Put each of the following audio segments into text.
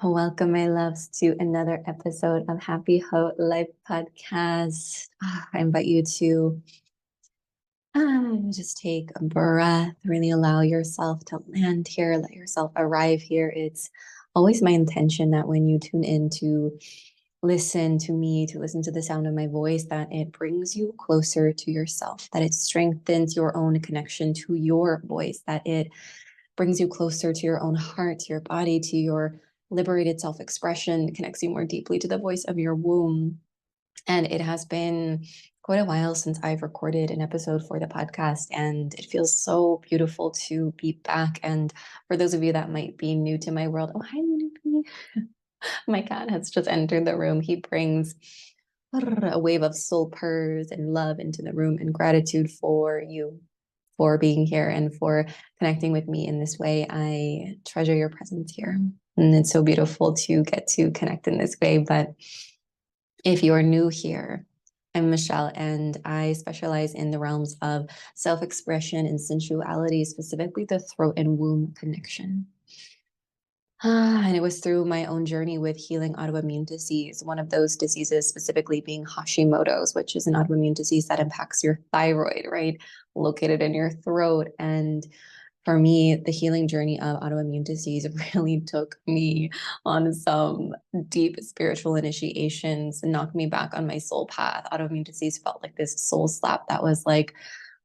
Welcome, my loves, to another episode of Happy Ho Life Podcast. I invite you to just take a breath, really allow yourself to land here, let yourself arrive here. It's always my intention that when you tune in to listen to me, to listen to the sound of my voice, that it brings you closer to yourself, that it strengthens your own connection to your voice, that it brings you closer to your own heart, to your body, to your liberated self-expression, connects you more deeply to the voice of your womb. And it has been quite a while since I've recorded an episode for the podcast, and it feels so beautiful to be back. And for those of you that might be new to my world, oh, hi, Lunapi. My cat has just entered the room. He brings a wave of soul purrs and love into the room, and gratitude for you, for being here, and for connecting with me in this way. I treasure your presence here. And it's so beautiful to get to connect in this way. But if you're new here, I'm Michelle, and I specialize in the realms of self-expression and sensuality, specifically the throat and womb connection. And it was through my own journey with healing autoimmune disease, one of those diseases specifically being Hashimoto's, which is an autoimmune disease that impacts your thyroid, right? Located in your throat. And for me, the healing journey of autoimmune disease really took me on some deep spiritual initiations and knocked me back on my soul path. Autoimmune disease felt like this soul slap that was like,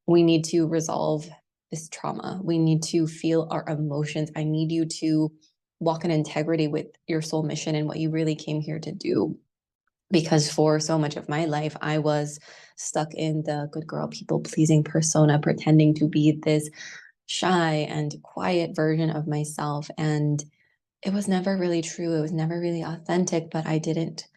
we need to resolve this trauma. We need to feel our emotions. I need you to walk in integrity with your soul mission and what you really came here to do. Because for so much of my life, I was stuck in the good girl, people pleasing persona, pretending to be this shy and quiet version of myself. And it was never really true. It was never really authentic, but I didn't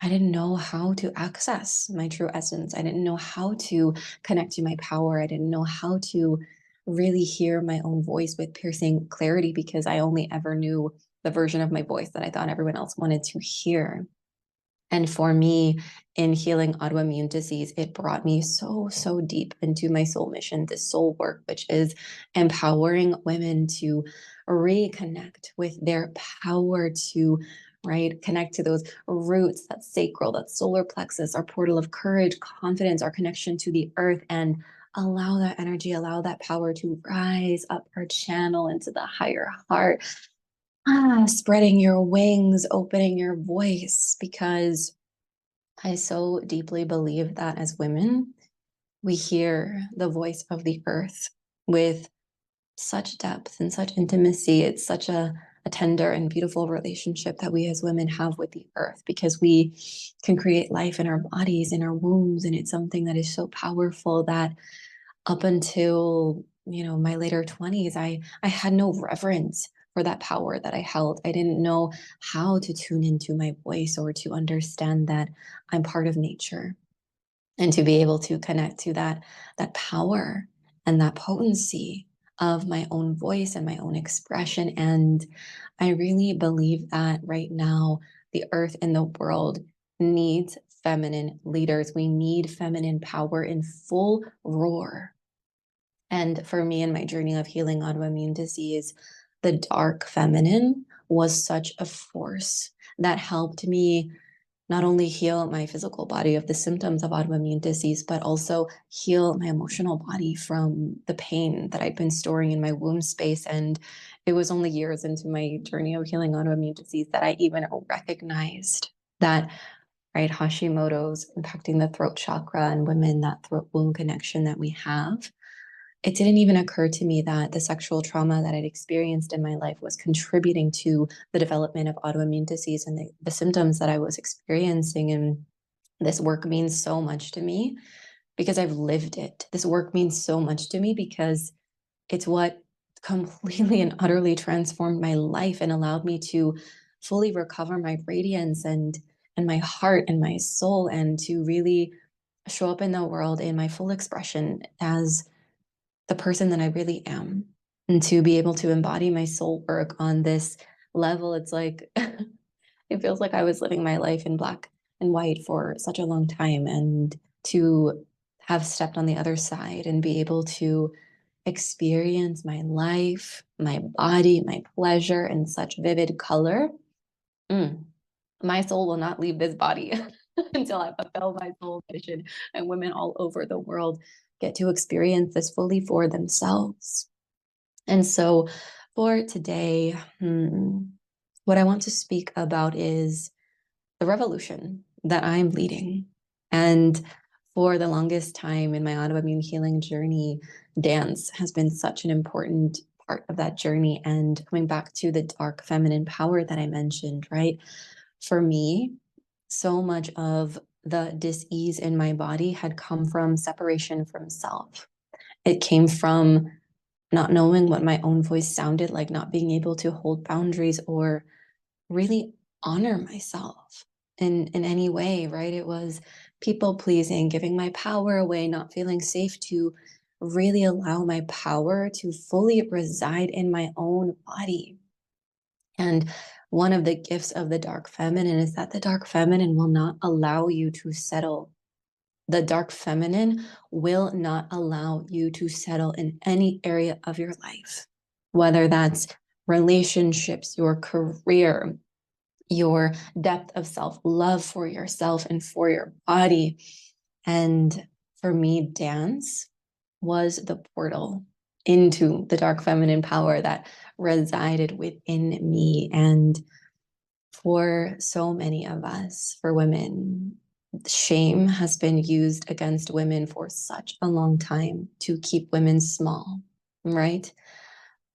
know how to access my true essence. I didn't know how to connect to my power. I didn't know how to really hear my own voice with piercing clarity, because I only ever knew the version of my voice that I thought everyone else wanted to hear. And for me, in healing autoimmune disease, it brought me so, so deep into my soul mission, this soul work, which is empowering women to reconnect with their power, to connect to those roots, that sacral, that solar plexus, our portal of courage, confidence, our connection to the earth, and allow that energy, allow that power to rise up our channel into the higher heart. Spreading your wings, opening your voice, because I so deeply believe that as women, we hear the voice of the earth with such depth and such intimacy. It's such a tender and beautiful relationship that we as women have with the earth, because we can create life in our bodies, in our wombs. And it's something that is so powerful that up until, my later 20s, I had no reverence for that power that I held. I didn't know how to tune into my voice or to understand that I'm part of nature, and to be able to connect to that power and that potency of my own voice and my own expression. And I really believe that right now, the earth and the world needs feminine leaders. We need feminine power in full roar. And for me, in my journey of healing autoimmune disease, the dark feminine was such a force that helped me not only heal my physical body of the symptoms of autoimmune disease, but also heal my emotional body from the pain that I'd been storing in my womb space. And it was only years into my journey of healing autoimmune disease that I even recognized that, Hashimoto's impacting the throat chakra, and women, that throat womb connection that we have. It didn't even occur to me that the sexual trauma that I'd experienced in my life was contributing to the development of autoimmune disease and the symptoms that I was experiencing. And this work means so much to me because I've lived it. This work means so much to me because it's what completely and utterly transformed my life and allowed me to fully recover my radiance and my heart and my soul, and to really show up in the world in my full expression as the person that I really am, and to be able to embody my soul work on this level. It's like, it feels like I was living my life in black and white for such a long time, and to have stepped on the other side and be able to experience my life, my body, my pleasure in such vivid color, my soul will not leave this body until I fulfill my soul mission. And women all over the world get to experience this fully for themselves. And so for today, what I want to speak about is the revolution that I'm leading. And for the longest time in my autoimmune healing journey, dance has been such an important part of that journey. And coming back to the dark feminine power that I mentioned, right? For me, so much of the dis-ease in my body had come from separation from self. It came from not knowing what my own voice sounded like, not being able to hold boundaries or really honor myself in any way, right? It was people pleasing, giving my power away, not feeling safe to really allow my power to fully reside in my own body. And one of the gifts of the dark feminine is that the dark feminine will not allow you to settle. The dark feminine will not allow you to settle in any area of your life, whether that's relationships, your career, your depth of self-love for yourself and for your body. And for me, dance was the portal into the dark feminine power that resided within me. And for so many of us, for women, shame has been used against women for such a long time to keep women small, right?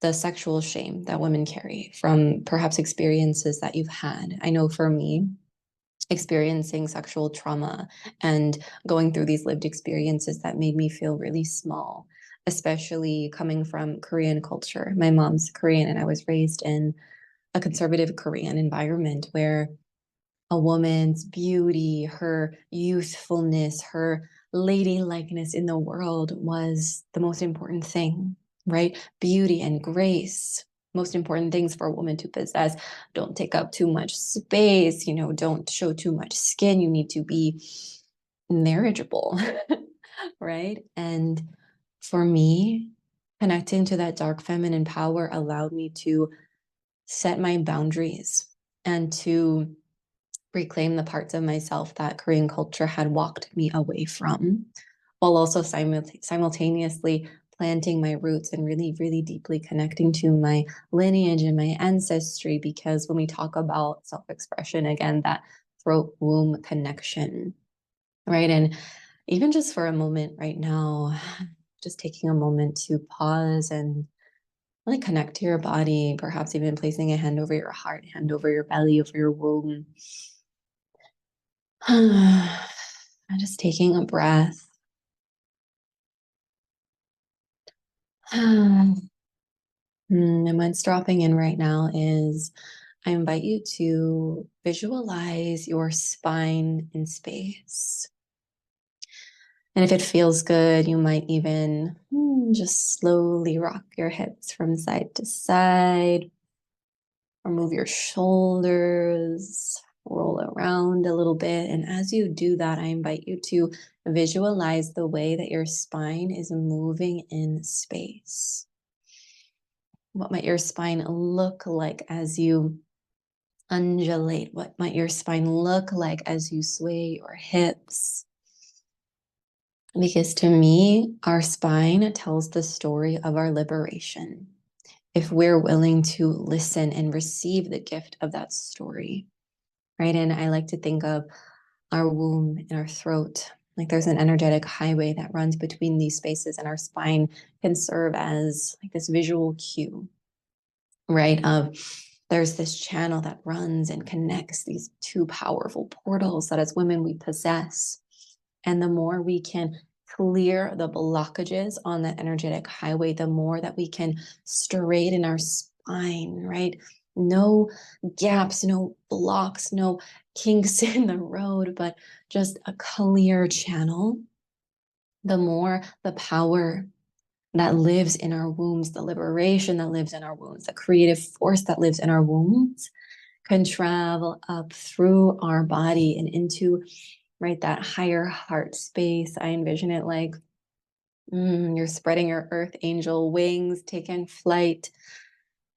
The sexual shame that women carry from perhaps experiences that you've had. I know for me, experiencing sexual trauma and going through these lived experiences that made me feel really small, especially coming from Korean culture. My mom's Korean, and I was raised in a conservative Korean environment where a woman's beauty, her youthfulness, her ladylikeness in the world was the most important thing, right? Beauty and grace, most important things for a woman to possess. Don't take up too much space, don't show too much skin. You need to be marriageable, right? And for me, connecting to that dark feminine power allowed me to set my boundaries and to reclaim the parts of myself that Korean culture had walked me away from, while also simultaneously planting my roots and really, really deeply connecting to my lineage and my ancestry. Because when we talk about self-expression, again, that throat womb connection, right? And even just for a moment right now, just taking a moment to pause and really connect to your body, perhaps even placing a hand over your heart, hand over your belly, over your womb. Just taking a breath. And what's dropping in right now is I invite you to visualize your spine in space. And if it feels good, you might even just slowly rock your hips from side to side, or move your shoulders, roll around a little bit. And as you do that, I invite you to visualize the way that your spine is moving in space. What might your spine look like as you undulate? What might your spine look like as you sway your hips? Because to me, our spine tells the story of our liberation. If we're willing to listen and receive the gift of that story, right? And I like to think of our womb and our throat like there's an energetic highway that runs between these spaces, and our spine can serve as like this visual cue, right? Of there's this channel that runs and connects these two powerful portals that as women we possess. And the more we can clear the blockages on that energetic highway, the more that we can straighten our spine, right? No gaps, no blocks, no kinks in the road, but just a clear channel. The more the power that lives in our wombs, the liberation that lives in our wombs, the creative force that lives in our wombs can travel up through our body and into, right, that higher heart space. I envision it like You're spreading your earth angel wings, taking flight,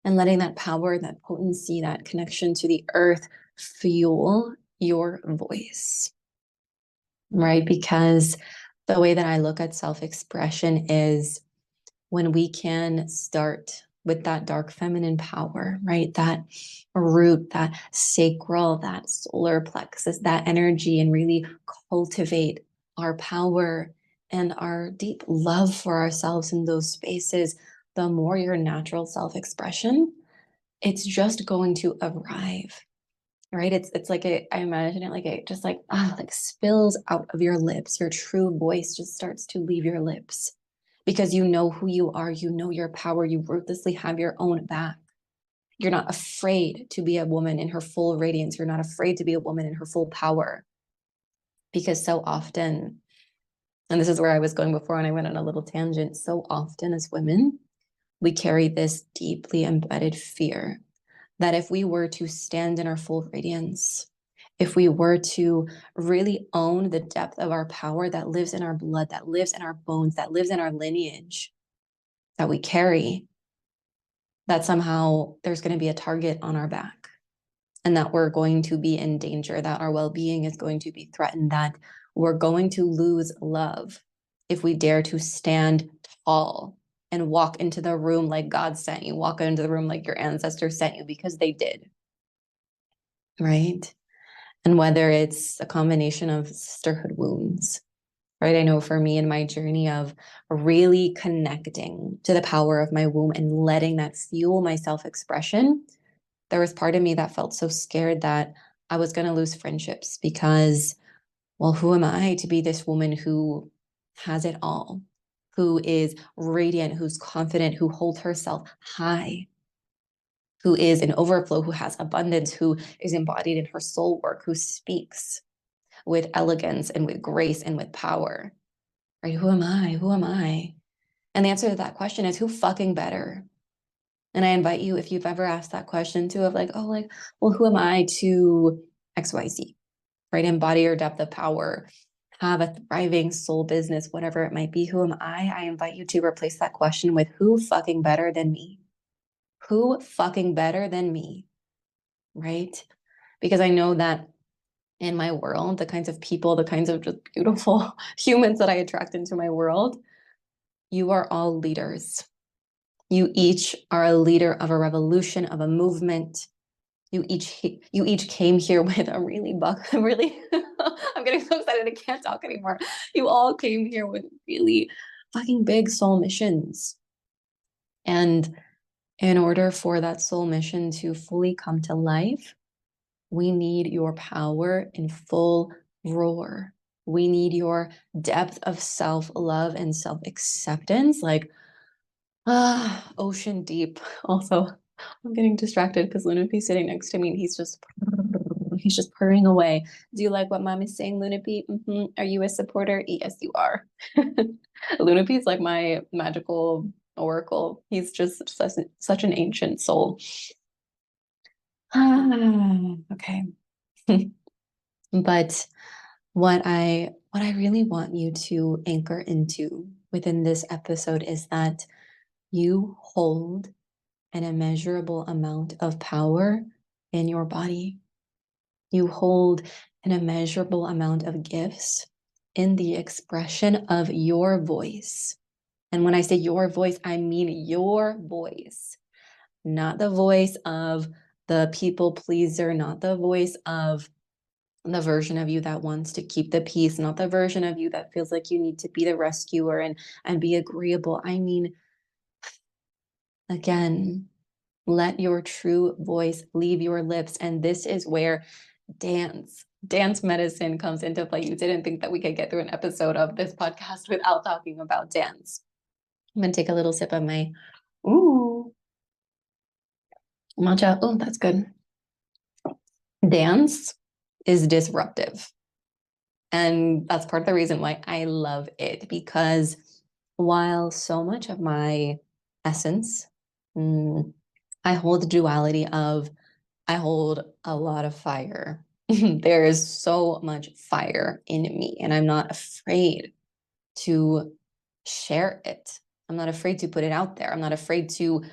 and letting that power, that potency, that connection to the earth fuel your voice, right? Because the way that I look at self-expression is when we can start with that dark feminine power, right? That root, that sacral, that solar plexus, that energy, and really cultivate our power and our deep love for ourselves in those spaces, the more your natural self-expression, it's just going to arrive, right? It's like I imagine it like it just like spills out of your lips. Your true voice just starts to leave your lips because you know who you are, you know your power, you ruthlessly have your own back. You're not afraid to be a woman in her full radiance. You're not afraid to be a woman in her full power. Because so often, and this is where I was going before and I went on a little tangent, so often as women, we carry this deeply embedded fear that if we were to stand in our full radiance, if we were to really own the depth of our power that lives in our blood, that lives in our bones, that lives in our lineage that we carry, that somehow there's going to be a target on our back and that we're going to be in danger, that our well-being is going to be threatened, that we're going to lose love if we dare to stand tall and walk into the room like God sent you, walk into the room like your ancestors sent you, because they did, right? And whether it's a combination of sisterhood wounds, right? I know for me in my journey of really connecting to the power of my womb and letting that fuel my self-expression, there was part of me that felt so scared that I was going to lose friendships because, well, who am I to be this woman who has it all, who is radiant, who's confident, who holds herself high, who is in overflow, who has abundance, who is embodied in her soul work, who speaks with elegance and with grace and with power, right? Who am I? Who am I? And the answer to that question is who fucking better? And I invite you, if you've ever asked that question too, of like, oh, like, well, who am I to XYZ, right? Embody your depth of power, have a thriving soul business, whatever it might be. Who am I? I invite you to replace that question with who fucking better than me? Who fucking better than me, right? Because I know that in my world, the kinds of people, the kinds of just beautiful humans that I attract into my world, you are all leaders. You each are a leader of a revolution, of a movement. You each came here with a really really I'm getting so excited I can't talk anymore. You all came here with really fucking big soul missions. And in order for that soul mission to fully come to life, we need your power in full roar. We need your depth of self-love and self-acceptance, like ocean deep. Also, I'm getting distracted because Lunapi's sitting next to me and he's just purring away. Do you like what mom is saying, Lunapi? Are you a supporter? Yes, you are. Lunapi's like my magical oracle. He's just such an ancient soul. Okay. But what I really want you to anchor into within this episode is that you hold an immeasurable amount of power in your body. You hold an immeasurable amount of gifts in the expression of your voice. And when I say your voice, I mean your voice, not the voice of the people pleaser, not the voice of the version of you that wants to keep the peace, not the version of you that feels like you need to be the rescuer and be agreeable. I mean, again, let your true voice leave your lips. And this is where dance medicine comes into play. You didn't think that we could get through an episode of this podcast without talking about dance. I'm gonna take a little sip of my matcha. Oh, that's good. Dance is disruptive. And that's part of the reason why I love it, because while so much of my essence, I hold the duality of, I hold a lot of fire. There is so much fire in me, and I'm not afraid to share it. I'm not afraid to put it out there. I'm not afraid to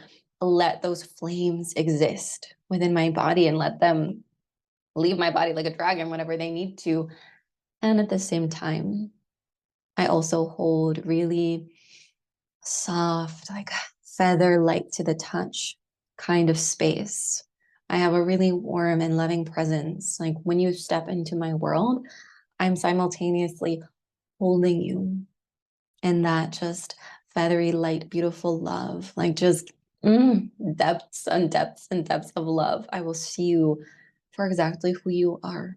let those flames exist within my body and let them leave my body like a dragon whenever they need to. And at the same time, I also hold really soft, like feather light to the touch kind of space. I have a really warm and loving presence. Like when you step into my world, I'm simultaneously holding you in that just feathery light, beautiful love, like just depths and depths and depths of love. I will see you for exactly who you are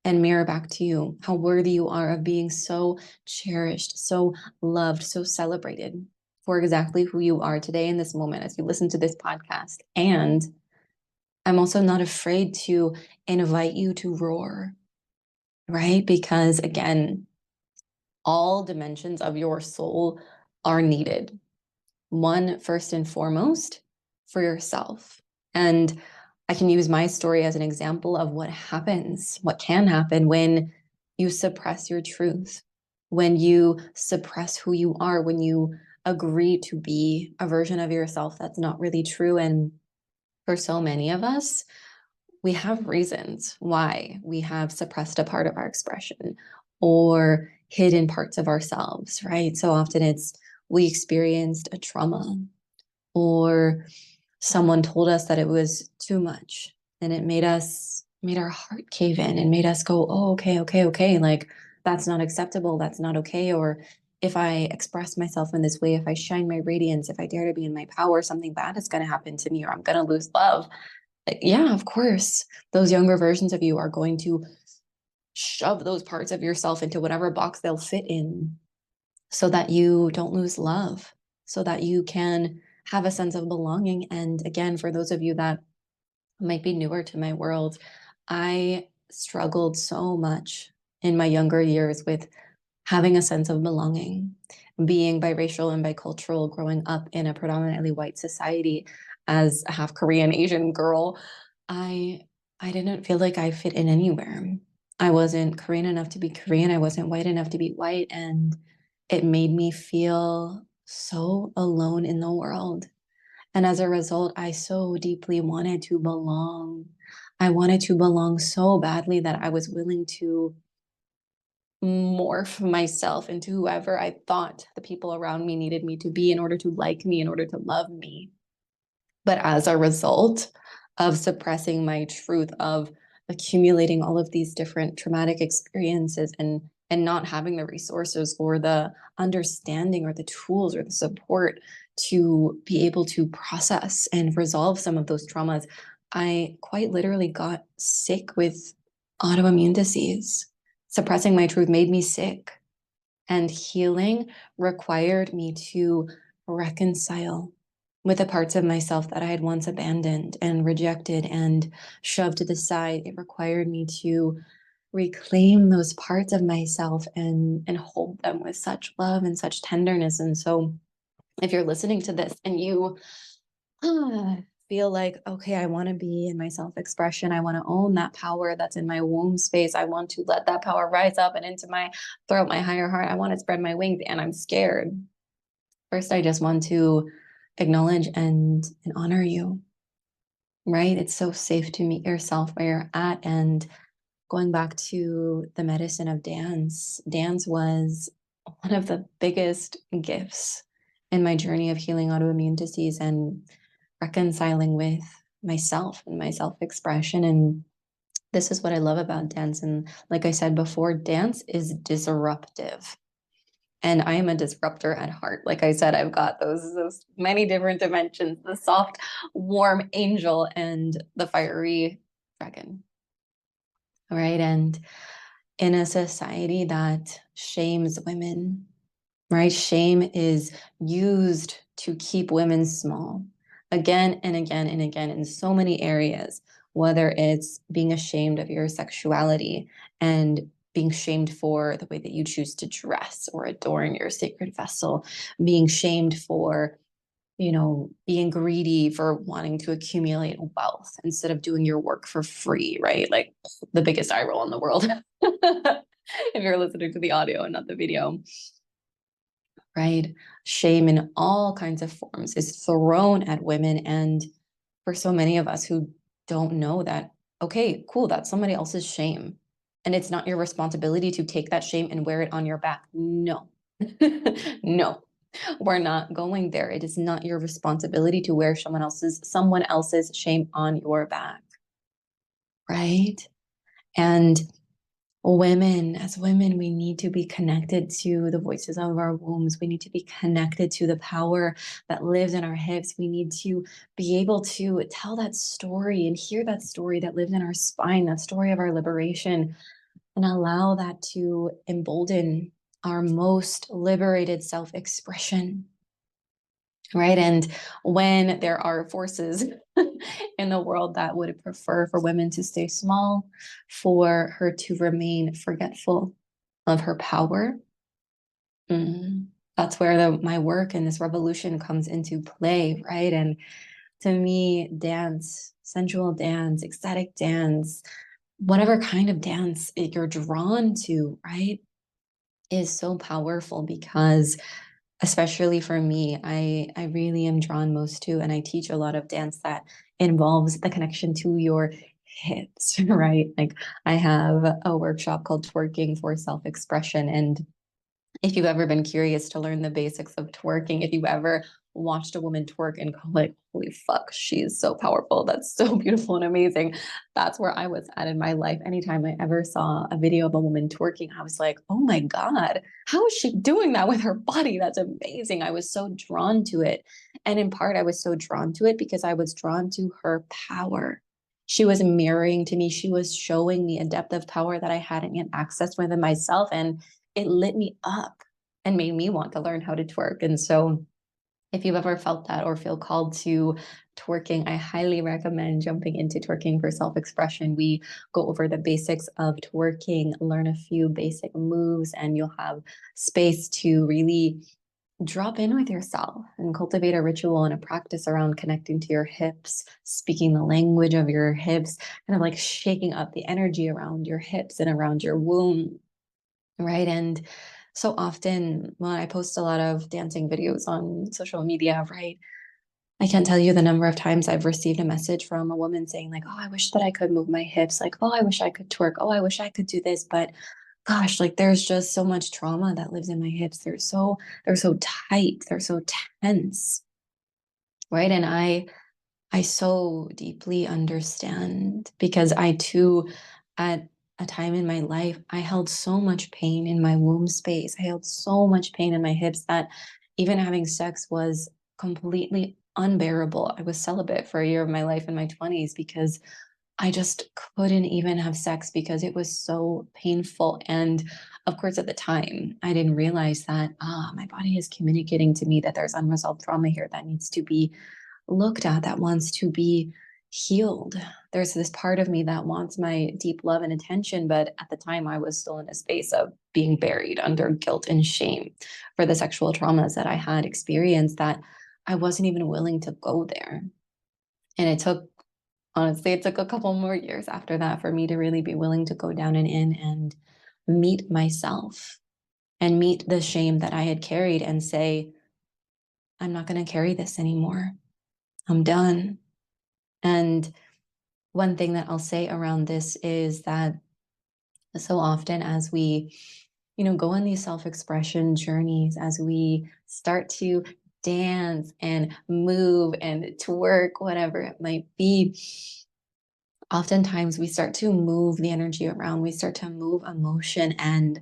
and mirror back to you how worthy you are of being so cherished, so loved, so celebrated for exactly who you are today in this moment as you listen to this podcast. And I'm also not afraid to invite you to roar, right? Because again, all dimensions of your soul are needed. One, first and foremost, for yourself. And I can use my story as an example of what happens, what can happen when you suppress your truth, when you suppress who you are, when you agree to be a version of yourself that's not really true. And for so many of us, we have reasons why we have suppressed a part of our expression or hidden parts of ourselves, right? So often it's we experienced a trauma or someone told us that it was too much and it made our heart cave in and made us go, oh, okay, like that's not acceptable, that's not okay. Or if I express myself in this way, if I shine my radiance, if I dare to be in my power, something bad is going to happen to me or I'm going to lose love. Yeah, of course, those younger versions of you are going to shove those parts of yourself into whatever box they'll fit in so that you don't lose love, so that you can have a sense of belonging. And again, for those of you that might be newer to my world, I struggled so much in my younger years with having a sense of belonging, being biracial and bicultural, growing up in a predominantly white society as a half Korean Asian girl. I I didn't feel like I fit in anywhere. I wasn't Korean enough to be Korean. I wasn't white enough to be white. And it made me feel so alone in the world. And as a result, I so deeply wanted to belong. I wanted to belong so badly that I was willing to morph myself into whoever I thought the people around me needed me to be in order to like me, in order to love me. But as a result of suppressing my truth, of accumulating all of these different traumatic experiences and not having the resources or the understanding or the tools or the support to be able to process and resolve some of those traumas, I quite literally got sick with autoimmune disease. Suppressing my truth made me sick, and healing required me to reconcile with the parts of myself that I had once abandoned and rejected and shoved to the side. It required me to reclaim those parts of myself and hold them with such love and such tenderness. And so if you're listening to this and you feel like, okay, I want to be in my self-expression, I want to own that power that's in my womb space, I want to let that power rise up and into my throat, my higher heart, I want to spread my wings, and I'm scared. First, I just want to acknowledge and honor you, right? It's so safe to meet yourself where you're at. And going back to the medicine of dance, dance was one of the biggest gifts in my journey of healing autoimmune disease and reconciling with myself and my self-expression. And this is what I love about dance. And like I said before, dance is disruptive. And I am a disruptor at heart. Like I said, I've got those many different dimensions, the soft, warm angel and the fiery dragon. All right. And in a society that shames women, right? Shame is used to keep women small again and again and again in so many areas, whether it's being ashamed of your sexuality and being shamed for the way that you choose to dress or adorn your sacred vessel, being shamed for being greedy for wanting to accumulate wealth instead of doing your work for free, right? Like the biggest eye roll in the world. If you're listening to the audio and not the video. right? Shame in all kinds of forms is thrown at women. And for so many of us who don't know that, okay, cool, that's somebody else's shame. And it's not your responsibility to take that shame and wear it on your back. No, no, we're not going there. It is not your responsibility to wear someone else's shame on your back, right? And as women, we need to be connected to the voices of our wombs. We need to be connected to the power that lives in our hips. We need to be able to tell that story and hear that story that lives in our spine, that story of our liberation, and allow that to embolden our most liberated self-expression. Right. And when there are forces in the world that would prefer for women to stay small, for her to remain forgetful of her power, that's where my work and this revolution comes into play. Right. And to me, dance, sensual dance, ecstatic dance, whatever kind of dance you're drawn to, right, is so powerful because especially for me, I really am drawn most to, and I teach a lot of dance that involves the connection to your hips, right? Like I have a workshop called Twerking for Self-Expression. And if you've ever been curious to learn the basics of twerking, if you've ever watched a woman twerk and go like, holy fuck, she's so powerful. That's so beautiful and amazing. That's where I was at in my life. Anytime I ever saw a video of a woman twerking, I was like, oh my God, how is she doing that with her body? That's amazing. I was so drawn to it. And in part, I was so drawn to it because I was drawn to her power. She was mirroring to me. She was showing me a depth of power that I hadn't yet accessed within myself. And it lit me up and made me want to learn how to twerk. And so if you've ever felt that or feel called to twerking, I highly recommend jumping into Twerking for Self-Expression. We go over the basics of twerking, learn a few basic moves, and you'll have space to really drop in with yourself and cultivate a ritual and a practice around connecting to your hips, speaking the language of your hips, kind of like shaking up the energy around your hips and around your womb. Right. And so often when I post a lot of dancing videos on social media, right, I can't tell you the number of times I've received a message from a woman saying, like, oh, I wish that I could move my hips. Like, oh, I wish I could twerk. Oh, I wish I could do this. But gosh, like there's just so much trauma that lives in my hips. They're so tight. They're so tense. Right. And I so deeply understand because I too, at a time in my life, I held so much pain in my womb space. I held so much pain in my hips that even having sex was completely unbearable. I was celibate for a year of my life in my 20s because I just couldn't even have sex because it was so painful. And of course, at the time, I didn't realize that my body is communicating to me that there's unresolved trauma here that needs to be looked at, that wants to be healed. There's this part of me that wants my deep love and attention, but at the time I was still in a space of being buried under guilt and shame for the sexual traumas that I had experienced that I wasn't even willing to go there. And honestly, it took a couple more years after that for me to really be willing to go down and in and meet myself and meet the shame that I had carried and say, I'm not going to carry this anymore. I'm done. And one thing that I'll say around this is that so often as we, go on these self-expression journeys, as we start to dance and move and twerk, whatever it might be, oftentimes we start to move the energy around, we start to move emotion. And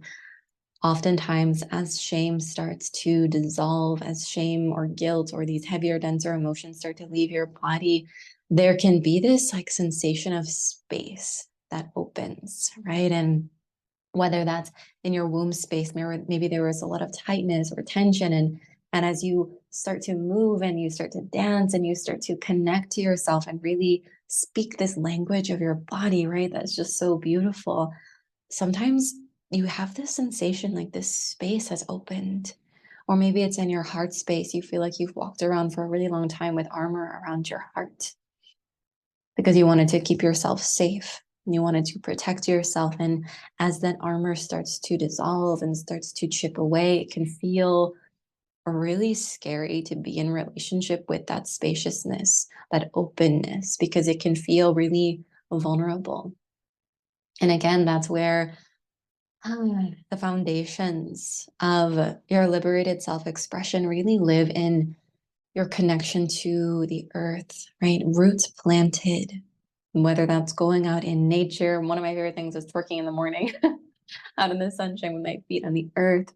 oftentimes, as shame starts to dissolve, as shame or guilt or these heavier, denser emotions start to leave your body, there can be this like sensation of space that opens, right? And whether that's in your womb space, maybe there was a lot of tightness or tension, and as you start to move and you start to dance and you start to connect to yourself and really speak this language of your body, right? That's just so beautiful. Sometimes you have this sensation like this space has opened, or maybe it's in your heart space. You feel like you've walked around for a really long time with armor around your heart because you wanted to keep yourself safe. You wanted to protect yourself. And as that armor starts to dissolve and starts to chip away, it can feel really scary to be in relationship with that spaciousness, that openness, because it can feel really vulnerable. And again, that's where the foundations of your liberated self-expression really live in your connection to the earth, right? Roots planted, whether that's going out in nature. One of my favorite things is twerking in the morning out in the sunshine with my feet on the earth,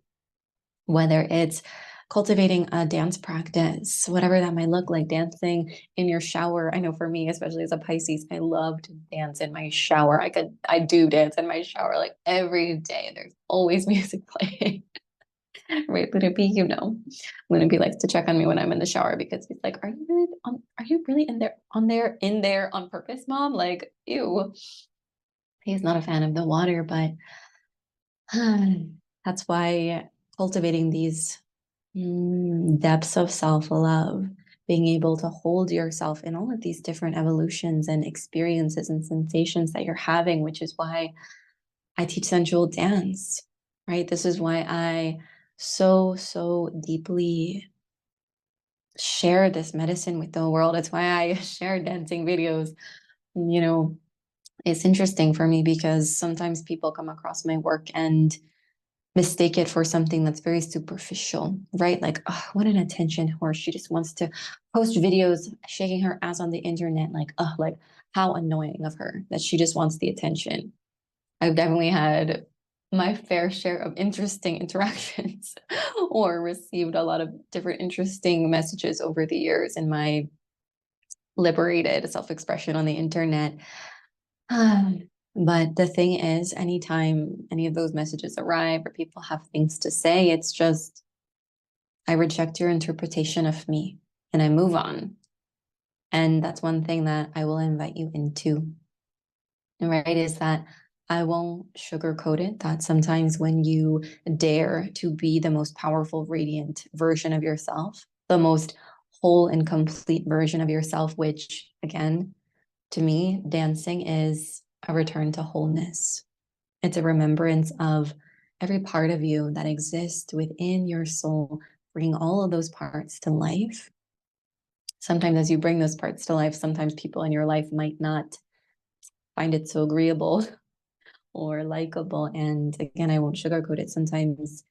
whether it's cultivating a dance practice, whatever that might look like, dancing in your shower. I know for me, especially as a Pisces, I love to dance in my shower. I do dance in my shower like every day. There's always music playing. Right, Lunapi, you know. Lunapi likes to check on me when I'm in the shower because he's like, are you really in there on purpose, mom? Like, ew. He's not a fan of the water, but that's why cultivating these depths of self-love, being able to hold yourself in all of these different evolutions and experiences and sensations that you're having, which is why I teach sensual dance, right? This is why I so deeply share this medicine with the world. It's why I share dancing videos. You know, it's interesting for me because sometimes people come across my work and mistake it for something that's very superficial, right? Like, oh, what an attention whore. She just wants to post videos shaking her ass on the internet. Like, oh, like how annoying of her that she just wants the attention. I've definitely had my fair share of interesting interactions or received a lot of different interesting messages over the years in my liberated self-expression on the internet. But the thing is, anytime any of those messages arrive or people have things to say, it's just, I reject your interpretation of me and I move on. And that's one thing that I will invite you into, right? Is that I won't sugarcoat it. That sometimes when you dare to be the most powerful, radiant version of yourself, the most whole and complete version of yourself, which again, to me, dancing is a return to wholeness. It's a remembrance of every part of you that exists within your soul, bringing all of those parts to life. Sometimes as you bring those parts to life, sometimes people in your life might not find it so agreeable or likable. And again, I won't sugarcoat it. Sometimes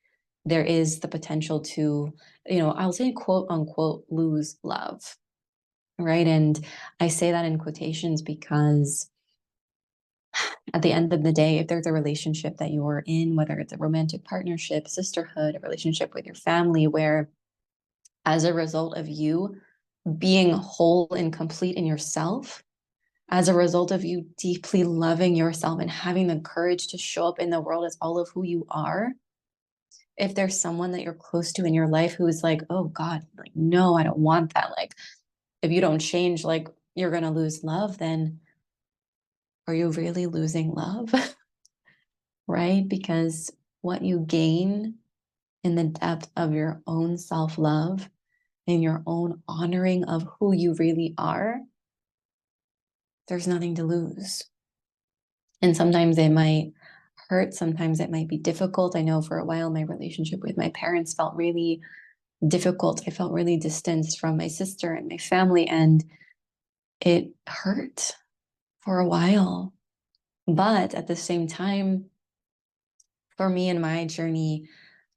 there is the potential to, I'll say quote unquote, lose love, right? And I say that in quotations because at the end of the day, if there's a relationship that you're in, whether it's a romantic partnership, sisterhood, a relationship with your family, where as a result of you being whole and complete in yourself, as a result of you deeply loving yourself and having the courage to show up in the world as all of who you are, if there's someone that you're close to in your life who is like, oh God, like, no, I don't want that. Like, if you don't change, like, you're going to lose love, then are you really losing love? Right? Because what you gain in the depth of your own self-love and your own honoring of who you really are, there's nothing to lose. And sometimes it might hurt, sometimes it might be difficult. I know for a while my relationship with my parents felt really difficult. I felt really distanced from my sister and my family, and it hurt for a while. But at the same time, for me in my journey,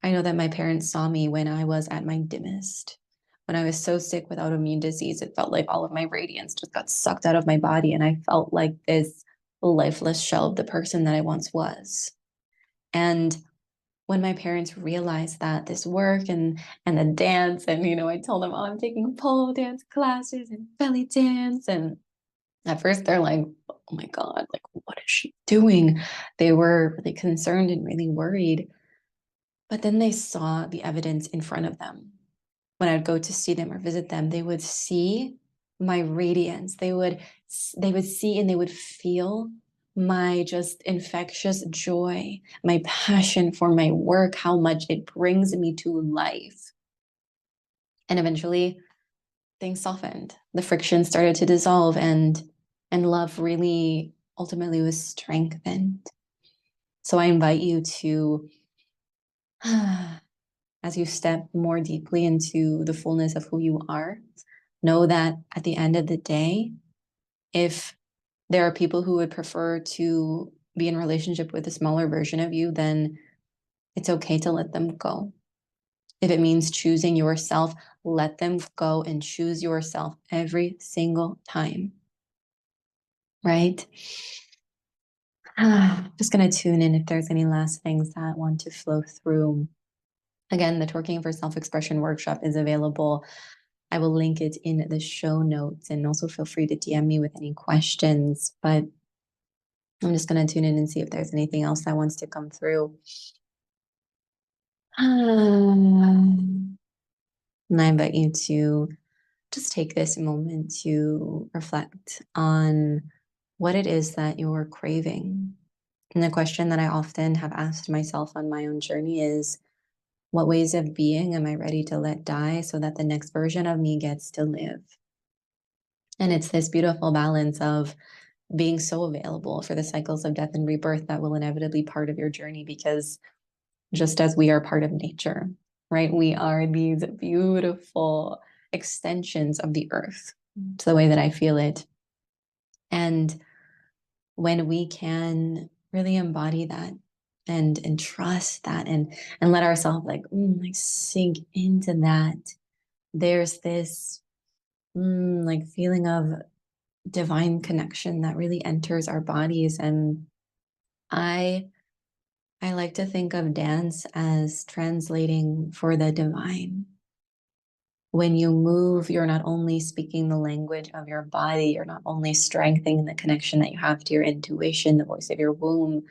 I know that my parents saw me when I was at my dimmest. When I was so sick with autoimmune disease, it felt like all of my radiance just got sucked out of my body. And I felt like this lifeless shell of the person that I once was. And when my parents realized that this work and the dance, and I told them, oh, I'm taking pole dance classes and belly dance. And at first they're like, oh my God, like, what is she doing? They were really concerned and really worried. But then they saw the evidence in front of them. When I'd go to see them or visit them, they would see my radiance. They would see and they would feel my just infectious joy, my passion for my work, how much it brings me to life. And eventually things softened. The friction started to dissolve, and love really ultimately was strengthened. So I invite you to as you step more deeply into the fullness of who you are, know that at the end of the day, if there are people who would prefer to be in relationship with a smaller version of you, then it's okay to let them go. If it means choosing yourself, let them go and choose yourself every single time. Right? Just going to tune in if there's any last things that want to flow through. Again, the Twerking for Self-Expression workshop is available. I will link it in the show notes, and also feel free to DM me with any questions. But I'm just going to tune in and see if there's anything else that wants to come through. And I invite you to just take this moment to reflect on what it is that you're craving. And the question that I often have asked myself on my own journey is, what ways of being am I ready to let die so that the next version of me gets to live? And it's this beautiful balance of being so available for the cycles of death and rebirth that will inevitably be part of your journey, because just as we are part of nature, right? We are these beautiful extensions of the earth. It's the way that I feel it. And when we can really embody that and trust that and let ourselves like sink into that, there's this like feeling of divine connection that really enters our bodies. And I like to think of dance as translating for the divine. When you move, you're not only speaking the language of your body, you're not only strengthening the connection that you have to your intuition, the voice of your womb,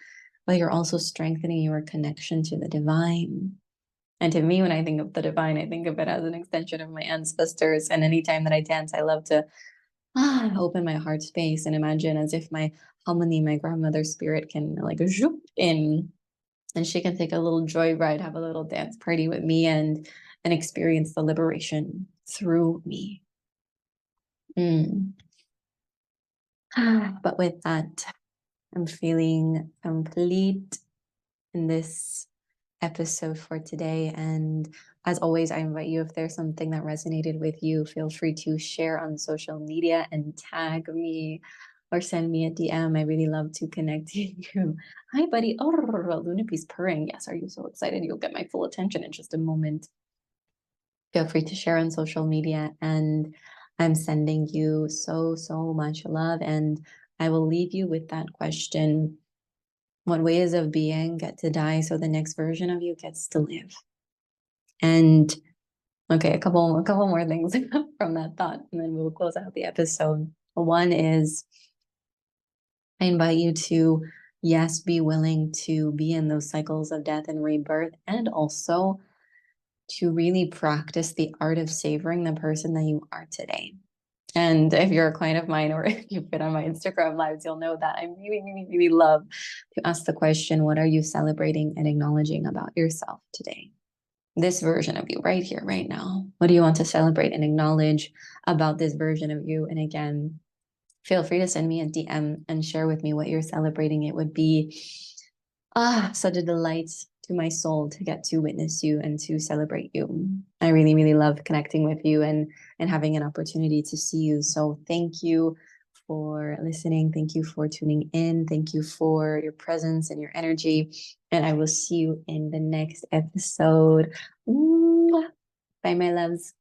but you're also strengthening your connection to the divine. And to me, when I think of the divine, I think of it as an extension of my ancestors. And anytime that I dance, I love to open my heart space and imagine as if my harmony, my grandmother's spirit, can like zoop in, and she can take a little joyride, have a little dance party with me, and experience the liberation through me. But with that, I'm feeling complete in this episode for today. And as always, I invite you, if there's something that resonated with you, feel free to share on social media and tag me or send me a DM. I really love to connect to you. Hi, buddy. Oh, Lunapi's purring. Yes, are you so excited? You'll get my full attention in just a moment. Feel free to share on social media, and I'm sending you so much love. And I will leave you with that question: what ways of being get to die so the next version of you gets to live? And okay, a couple more things from that thought, and then we'll close out the episode. One is, I invite you to, yes, be willing to be in those cycles of death and rebirth, and also to really practice the art of savoring the person that you are today. And if you're a client of mine, or if you've been on my Instagram lives, you'll know that I really love to ask the question, what are you celebrating and acknowledging about yourself today? This version of you right here, right now. What do you want to celebrate and acknowledge about this version of you? And again, feel free to send me a DM and share with me what you're celebrating. It would be such a delight to my soul to get to witness you and to celebrate you. I really love connecting with you and having an opportunity to see you. So thank you for listening. Thank you for tuning in. Thank you for your presence and your energy. And I will see you in the next episode. Bye, my loves.